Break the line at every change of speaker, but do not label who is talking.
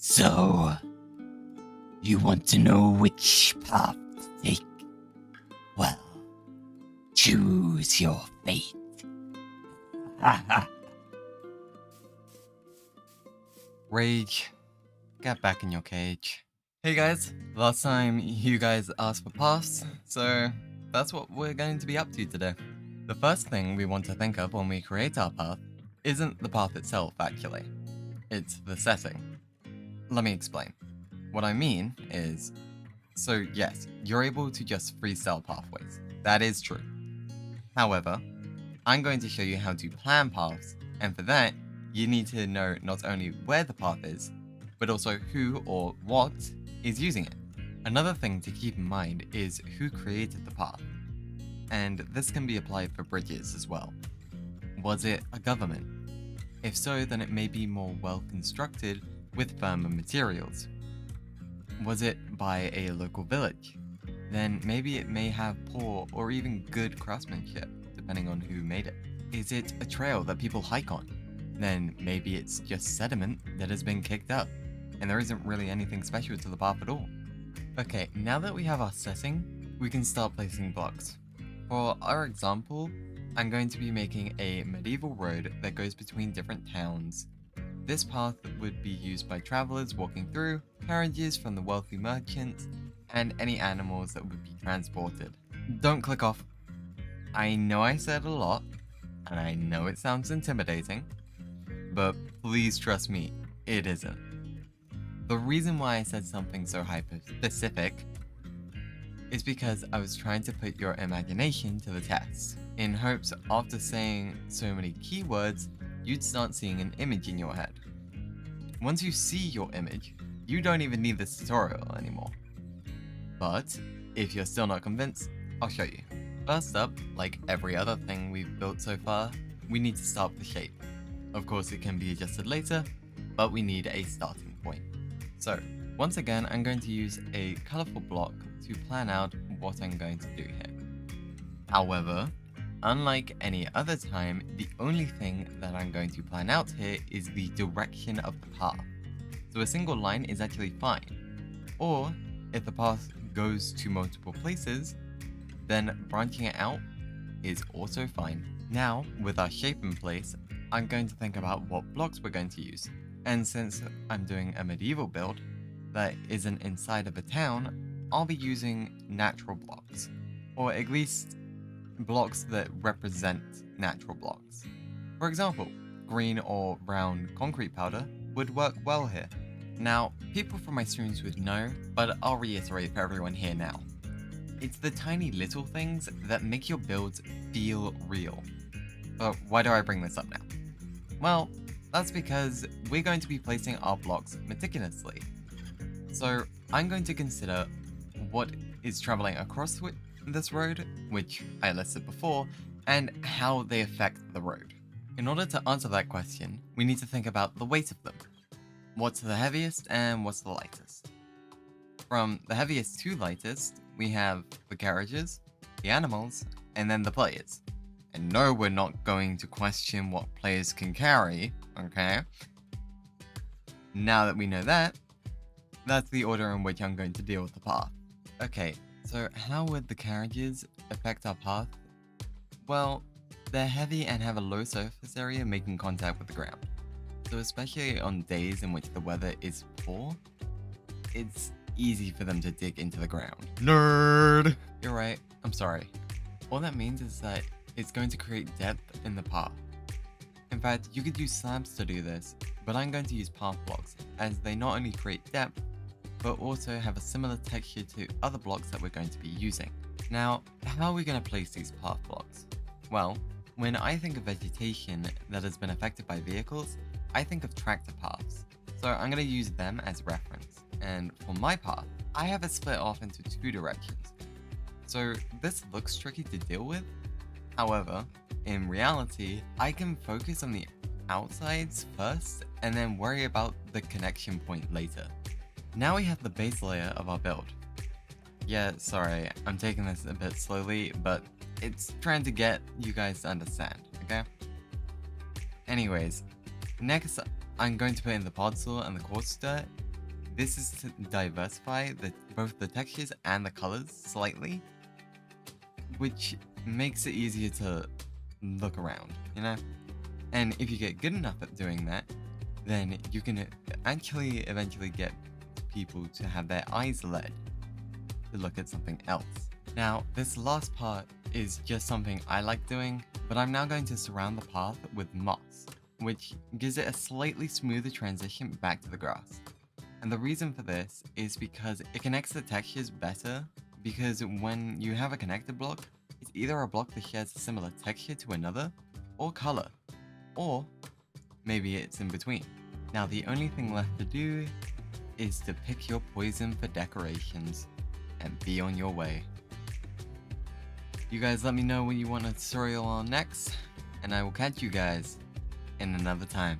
So, you want to know which path to take? Well, choose your fate.
Rage, get back in your cage. Hey guys, last time you guys asked for paths, so that's what we're going to be up to today. The first thing we want to think of when we create our path isn't the path itself actually, it's the setting. Let me explain. What I mean is, so yes, you're able to just freestyle pathways, that is true. However, I'm going to show you how to plan paths, and for that, you need to know not only where the path is, but also who or what is using it. Another thing to keep in mind is who created the path, and this can be applied for bridges as well. Was it a government? If so, then it may be more well constructed with firmer materials. Was it by a local village? Then maybe it may have poor or even good craftsmanship, depending on who made it. Is it a trail that people hike on? Then maybe it's just sediment that has been kicked up, and there isn't really anything special to the path at all. Okay, now that we have our setting, we can start placing blocks. For our example, I'm going to be making a medieval road that goes between different towns. This path would be used by travelers walking through, carriages from the wealthy merchants, and any animals that would be transported. Don't click off. I know I said a lot, and I know it sounds intimidating, but please trust me, it isn't. The reason why I said something so hyper-specific is because I was trying to put your imagination to the test, in hopes after saying so many keywords, you'd start seeing an image in your head. Once you see your image, you don't even need this tutorial anymore. But if you're still not convinced, I'll show you. First up, like every other thing we've built so far, we need to start with the shape. Of course it can be adjusted later, but we need a starting point. So, once again, I'm going to use a colourful block to plan out what I'm going to do here. However, unlike any other time, the only thing that I'm going to plan out here is the direction of the path. So a single line is actually fine. Or, if the path goes to multiple places, then branching it out is also fine. Now, with our shape in place, I'm going to think about what blocks we're going to use. And since I'm doing a medieval build that isn't inside of a town, I'll be using natural blocks. Or at least blocks that represent natural blocks. For example, green or brown concrete powder would work well here. Now, people from my streams would know, but I'll reiterate for everyone here now. It's the tiny little things that make your builds feel real. But why do I bring this up now? Well, that's because we're going to be placing our blocks meticulously. So I'm going to consider what is traveling across this road, which I listed before, and how they affect the road. In order to answer that question, we need to think about the weight of them. What's the heaviest and what's the lightest? From the heaviest to lightest, we have the carriages, the animals, and then the players. And no, we're not going to question what players can carry, okay? Now that we know that, that's the order in which I'm going to deal with the path. Okay, so how would the carriages affect our path? Well, they're heavy and have a low surface area making contact with the ground. So especially on days in which the weather is poor, it's easy for them to dig into the ground. Nerd! You're right, I'm sorry. All that means is that it's going to create depth in the path. In fact, you could use slabs to do this, but I'm going to use path blocks, as they not only create depth, but also have a similar texture to other blocks that we're going to be using. Now, how are we going to place these path blocks? Well, when I think of vegetation that has been affected by vehicles, I think of tractor paths. So I'm going to use them as reference. And for my path, I have it split off into two directions. So this looks tricky to deal with. However, in reality, I can focus on the outsides first and then worry about the connection point later. Now we have the base layer of our build. Yeah, sorry, I'm taking this a bit slowly, but it's trying to get you guys to understand, okay? Anyways, next I'm going to put in the podzol and the quartz dirt, this is to diversify both the textures and the colors slightly, which makes it easier to look around, you know? And if you get good enough at doing that, then you can actually eventually get people to have their eyes led to look at something else. Now, this last part is just something I like doing, but I'm now going to surround the path with moss, which gives it a slightly smoother transition back to the grass. And the reason for this is because it connects the textures better, because when you have a connected block, it's either a block that shares a similar texture to another, or color, or maybe it's in between. Now the only thing left to do is to pick your poison for decorations and be on your way. You guys let me know what you want a tutorial on next, and I will catch you guys in another time.